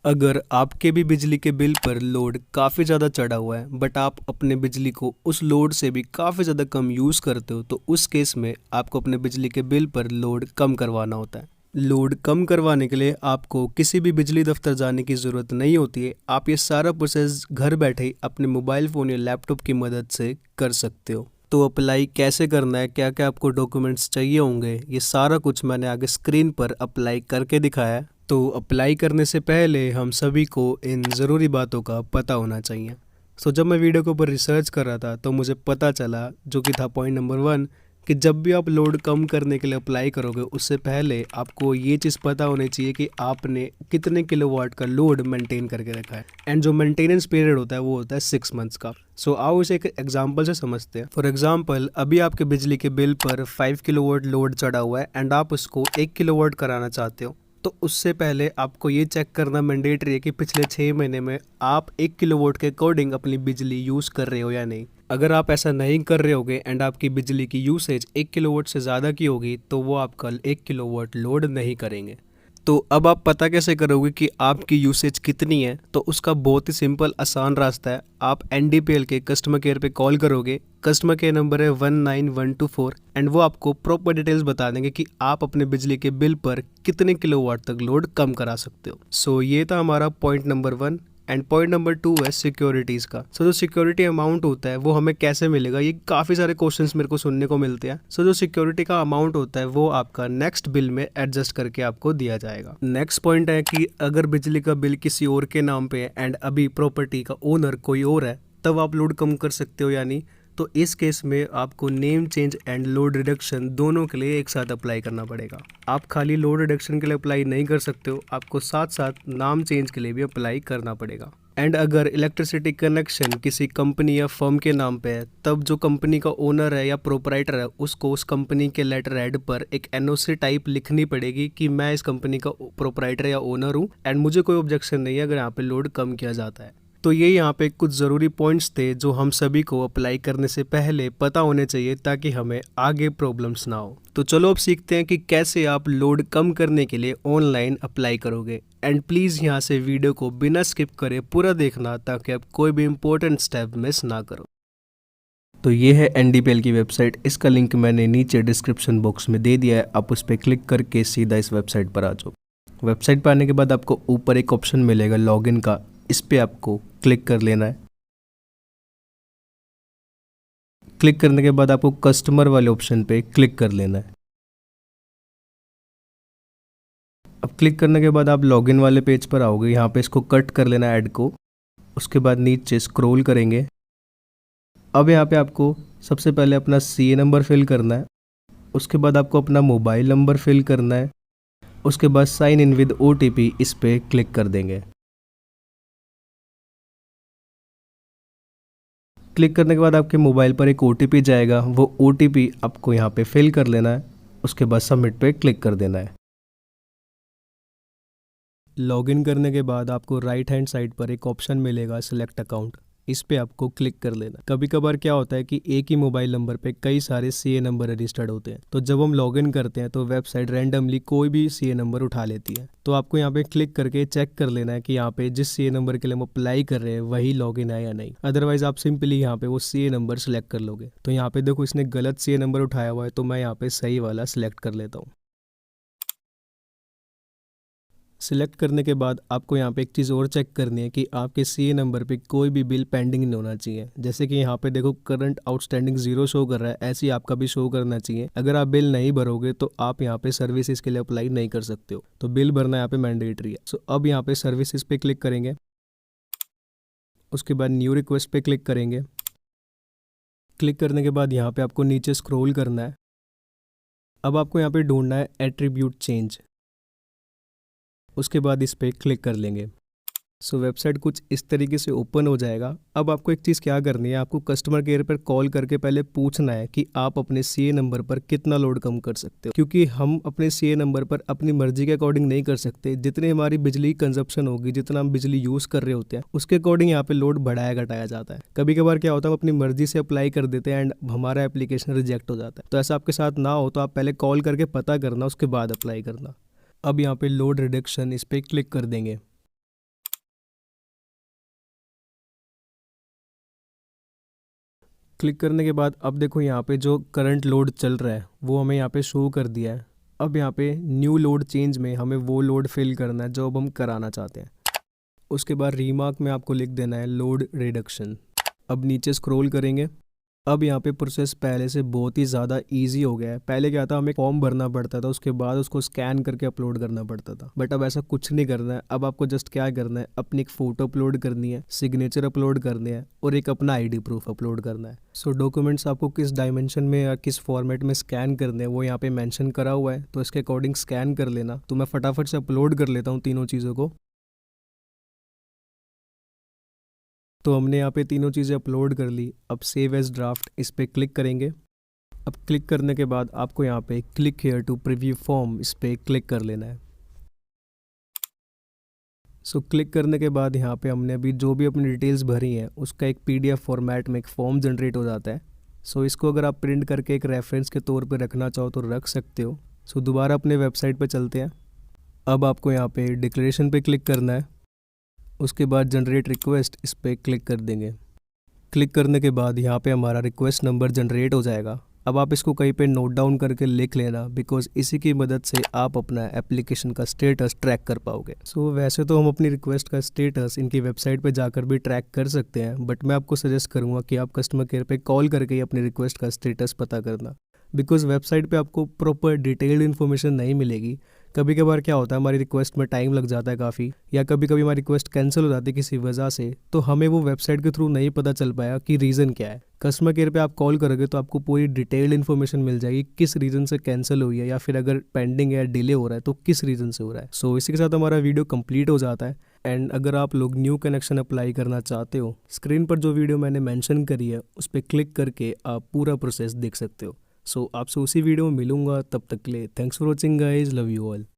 अगर आपके भी बिजली के बिल पर लोड काफ़ी ज़्यादा चढ़ा हुआ है बट आप अपने बिजली को उस लोड से भी काफ़ी ज़्यादा कम यूज़ करते हो तो उस केस में आपको अपने बिजली के बिल पर लोड कम करवाना होता है। लोड कम करवाने के लिए आपको किसी भी बिजली दफ्तर जाने की ज़रूरत नहीं होती है। आप ये सारा प्रोसेस घर बैठे ही अपने मोबाइल फ़ोन या लैपटॉप की मदद से कर सकते हो। तो अप्लाई कैसे करना है, क्या क्या आपको डॉक्यूमेंट्स चाहिए होंगे, ये सारा कुछ मैंने आगे स्क्रीन पर अप्लाई करके दिखाया है। तो अप्लाई करने से पहले हम सभी को इन ज़रूरी बातों का पता होना चाहिए। सो जब मैं वीडियो के ऊपर रिसर्च कर रहा था तो मुझे पता चला, जो कि था पॉइंट नंबर 1, कि जब भी आप लोड कम करने के लिए अप्लाई करोगे उससे पहले आपको ये चीज़ पता होनी चाहिए कि आपने कितने किलोवाट का लोड मेंटेन करके रखा है। एंड जो मेंटेनेंस पीरियड होता है वो होता है 6 मंथ्स का। सो आओ इसे एक एग्जांपल से समझते हैं। फॉर एग्जांपल, अभी आपके बिजली के बिल पर 5 किलोवाट लोड चढ़ा हुआ है एंड आप उसको 1 किलोवाट कराना चाहते हो। तो उससे पहले आपको ये चेक करना मैंडेटरी है कि पिछले 6 महीने में आप 1 किलोवाट के अकॉर्डिंग अपनी बिजली यूज़ कर रहे हो या नहीं। अगर आप ऐसा नहीं कर रहे होगे एंड आपकी बिजली की यूसेज 1 किलोवाट से ज़्यादा की होगी तो वो आपका 1 किलोवाट लोड नहीं करेंगे। तो अब आप पता कैसे करोगे कि आपकी यूसेज कितनी है? तो उसका बहुत ही सिंपल आसान रास्ता है। आप एनडीपीएल के कस्टमर केयर पे कॉल करोगे। कस्टमर केयर नंबर है 19124 एंड वो आपको प्रॉपर डिटेल्स बता देंगे कि आप अपने बिजली के बिल पर कितने किलोवाट तक लोड कम करा सकते हो। सो ये था हमारा point number 1। And point number 2 है सिक्योरिटीज़ का। सो जो सिक्योरिटी अमाउंट होता है वो हमें कैसे मिलेगा, ये काफ़ी सारे क्वेश्चंस मेरे को सुनने को मिलते हैं। सो जो सिक्योरिटी का अमाउंट होता है वो आपका नेक्स्ट बिल में एडजस्ट करके आपको दिया जाएगा। नेक्स्ट पॉइंट है कि अगर बिजली का बिल किसी और के नाम पे है एंड अभी प्रॉपर्टी का ओनर कोई और है तब आप लोड कम कर सकते हो या नहीं। तो इस केस में आपको name change and load reduction दोनों के लिए एक साथ अप्लाई करना पड़ेगा। आप खाली लोड रिडक्शन के लिए अप्लाई नहीं कर सकते हो, आपको साथ साथ नाम चेंज के लिए भी अप्लाई करना पड़ेगा। एंड अगर इलेक्ट्रिसिटी कनेक्शन किसी कंपनी या फर्म के नाम पे है तब जो कंपनी का ओनर है या प्रोपराइटर है उसको उस कंपनी के लेटर हेड पर एक एनओसी टाइप लिखनी पड़ेगी कि मैं इस कंपनी का प्रोपराइटर या ओनर हूँ एंड मुझे कोई ऑब्जेक्शन नहीं है अगर यहाँ पे लोड कम किया जाता है। तो ये यहाँ पे कुछ ज़रूरी पॉइंट्स थे जो हम सभी को अप्लाई करने से पहले पता होने चाहिए ताकि हमें आगे प्रॉब्लम्स ना हो। तो चलो अब सीखते हैं कि कैसे आप लोड कम करने के लिए ऑनलाइन अप्लाई करोगे। एंड प्लीज़ यहाँ से वीडियो को बिना स्किप करे पूरा देखना ताकि आप कोई भी इम्पोर्टेंट स्टेप मिस ना करो। तो ये है एनडीपीएल की वेबसाइट, इसका लिंक मैंने नीचे डिस्क्रिप्शन बॉक्स में दे दिया है। आप उस पर क्लिक करके सीधा इस वेबसाइट पर आ जाओ। वेबसाइट पर आने के बाद आपको ऊपर एक ऑप्शन मिलेगा लॉगिन का, इस पर आपको क्लिक कर लेना है। क्लिक करने के बाद आपको कस्टमर वाले ऑप्शन पे क्लिक कर लेना है। अब क्लिक करने के बाद आप लॉगिन वाले पेज पर आओगे, यहाँ पे इसको कट कर लेना है ऐड को। उसके बाद नीचे स्क्रॉल करेंगे। अब यहाँ पे आपको सबसे पहले अपना सीए नंबर फिल करना है। उसके बाद आपको अपना मोबाइल नंबर फिल करना है। उसके बाद साइन इन विद ओटीपी, इस पे क्लिक कर देंगे। क्लिक करने के बाद आपके मोबाइल पर एक ओटीपी जाएगा, वो ओटीपी आपको यहाँ पे फिल कर लेना है। उसके बाद सबमिट पे क्लिक कर देना है। लॉगिन करने के बाद आपको राइट हैंड साइड पर एक ऑप्शन मिलेगा सिलेक्ट अकाउंट, इस पे आपको क्लिक कर लेना। कभी कभार क्या होता है कि एक ही मोबाइल नंबर पे कई सारे सीए नंबर रजिस्टर्ड होते हैं, तो जब हम लॉगिन करते हैं तो वेबसाइट रैंडमली कोई भी सीए नंबर उठा लेती है। तो आपको यहाँ पे क्लिक करके चेक कर लेना है कि यहाँ पे जिस सीए नंबर के लिए हम अप्लाई कर रहे हैं वही लॉगिन है या नहीं। अदरवाइज आप सिंपली यहाँ पे वो सीए नंबर सेलेक्ट कर लोगे। तो यहाँ पे देखो इसने गलत सीए नंबर उठाया हुआ है, तो मैं यहाँ पे सही वाला सिलेक्ट कर लेता हूँ। सिलेक्ट करने के बाद आपको यहाँ पे एक चीज़ और चेक करनी है कि आपके सीए नंबर पे कोई भी बिल पेंडिंग नहीं होना चाहिए। जैसे कि यहाँ पे देखो करंट आउटस्टैंडिंग 0 शो कर रहा है, ऐसे ही आपका भी शो करना चाहिए। अगर आप बिल नहीं भरोगे तो आप यहाँ पे सर्विसेज के लिए अप्लाई नहीं कर सकते हो, तो बिल भरना यहाँ पे मैंडेटरी है। सो अब यहाँ पे सर्विसेज पे क्लिक करेंगे। उसके बाद न्यू रिक्वेस्ट पे क्लिक करेंगे। क्लिक करने के बाद यहाँ पे आपको नीचे स्क्रोल करना है। अब आपको यहाँ पे ढूंढना है एट्रीब्यूट चेंज, उसके बाद इस पर क्लिक कर लेंगे। सो वेबसाइट कुछ इस तरीके से ओपन हो जाएगा। अब आपको एक चीज़ क्या करनी है, आपको कस्टमर केयर पर कॉल करके पहले पूछना है कि आप अपने सीए नंबर पर कितना लोड कम कर सकते हो, क्योंकि हम अपने सीए नंबर पर अपनी मर्जी के अकॉर्डिंग नहीं कर सकते। जितनी हमारी बिजली कंजप्शन होगी, जितना हम बिजली यूज़ कर रहे होते हैं उसके अकॉर्डिंग यहाँ पे लोड बढ़ाया घटाया जाता है। कभी कभार क्या होता है हम अपनी मर्जी से अप्लाई कर देते हैं एंड हमारा एप्लीकेशन रिजेक्ट हो जाता है। तो ऐसा आपके साथ ना हो तो आप पहले कॉल करके पता करना, उसके बाद अप्लाई करना। अब यहाँ पे लोड रिडक्शन, इस पर क्लिक कर देंगे। क्लिक करने के बाद अब देखो यहाँ पे जो करंट लोड चल रहा है वो हमें यहाँ पे शो कर दिया है। अब यहाँ पे न्यू लोड चेंज में हमें वो लोड फिल करना है जो अब हम कराना चाहते हैं। उसके बाद रीमार्क में आपको लिख देना है लोड रिडक्शन। अब नीचे स्क्रॉल करेंगे। अब यहाँ पे प्रोसेस पहले से बहुत ही ज़्यादा इजी हो गया है। पहले क्या था, हमें फॉर्म भरना पड़ता था, उसके बाद उसको स्कैन करके अपलोड करना पड़ता था, बट अब ऐसा कुछ नहीं करना है। अब आपको जस्ट क्या करना है, अपनी एक फ़ोटो अपलोड करनी है, सिग्नेचर अपलोड करने हैं और एक अपना आईडी प्रूफ अपलोड करना है। सो डॉक्यूमेंट्स आपको किस डायमेंशन में या किस फॉर्मेट में स्कैन करने हैं वो यहाँ पे मेंशन करा हुआ है, तो इसके अकॉर्डिंग स्कैन कर लेना। तो मैं फटाफट से अपलोड कर लेता हूँ तीनों चीज़ों को। तो हमने यहाँ पे तीनों चीज़ें अपलोड कर ली। अब सेव एज ड्राफ्ट इस पर क्लिक करेंगे। अब क्लिक करने के बाद आपको यहाँ पे click here to preview form इस पर क्लिक कर लेना है। सो क्लिक करने के बाद यहाँ पे हमने अभी जो भी अपनी डिटेल्स भरी हैं उसका एक PDF फॉर्मेट में एक फॉर्म जनरेट हो जाता है। सो इसको अगर आप प्रिंट करके एक रेफरेंस के तौर पे रखना चाहो तो रख सकते हो। सो दोबारा अपने वेबसाइट पे चलते हैं। अब आपको यहाँ पे डिक्लेरेशन पे क्लिक करना है। उसके बाद जनरेट रिक्वेस्ट इस पर क्लिक कर देंगे। क्लिक करने के बाद यहाँ पे हमारा रिक्वेस्ट नंबर जनरेट हो जाएगा। अब आप इसको कहीं पे नोट डाउन करके लिख लेना, बिकॉज इसी की मदद से आप अपना एप्लीकेशन का स्टेटस ट्रैक कर पाओगे। सो वैसे तो हम अपनी रिक्वेस्ट का स्टेटस इनकी वेबसाइट पे जाकर भी ट्रैक कर सकते हैं, बट मैं आपको सजेस्ट करूँगा कि आप कस्टमर केयर पे कॉल करके ही अपनी रिक्वेस्ट का स्टेटस पता करना, बिकॉज वेबसाइट पे आपको प्रॉपर डिटेल्ड इन्फॉर्मेशन नहीं मिलेगी। कभी कभार क्या होता है, हमारी रिक्वेस्ट में टाइम लग जाता है काफ़ी, या कभी कभी हमारी रिक्वेस्ट कैंसिल हो जाती है किसी वजह से, तो हमें वो वेबसाइट के थ्रू नहीं पता चल पाया कि रीज़न क्या है। कस्टमर केयर पे आप कॉल करोगे तो आपको पूरी डिटेल्ड इन्फॉर्मेशन मिल जाएगी किस रीज़न से कैंसिल हुई है, या फिर अगर पेंडिंग या डिले हो रहा है तो किस रीज़न से हो रहा है। सो इसी के साथ हमारा वीडियो कंप्लीट हो जाता है। एंड अगर आप लोग न्यू कनेक्शन अप्लाई करना चाहते हो, स्क्रीन पर जो वीडियो मैंने मेंशन करी है उस पर क्लिक करके आप पूरा प्रोसेस देख सकते हो। सो आपसे उसी वीडियो में मिलूंगा, तब तक के लिए thanks for watching guys, love you all.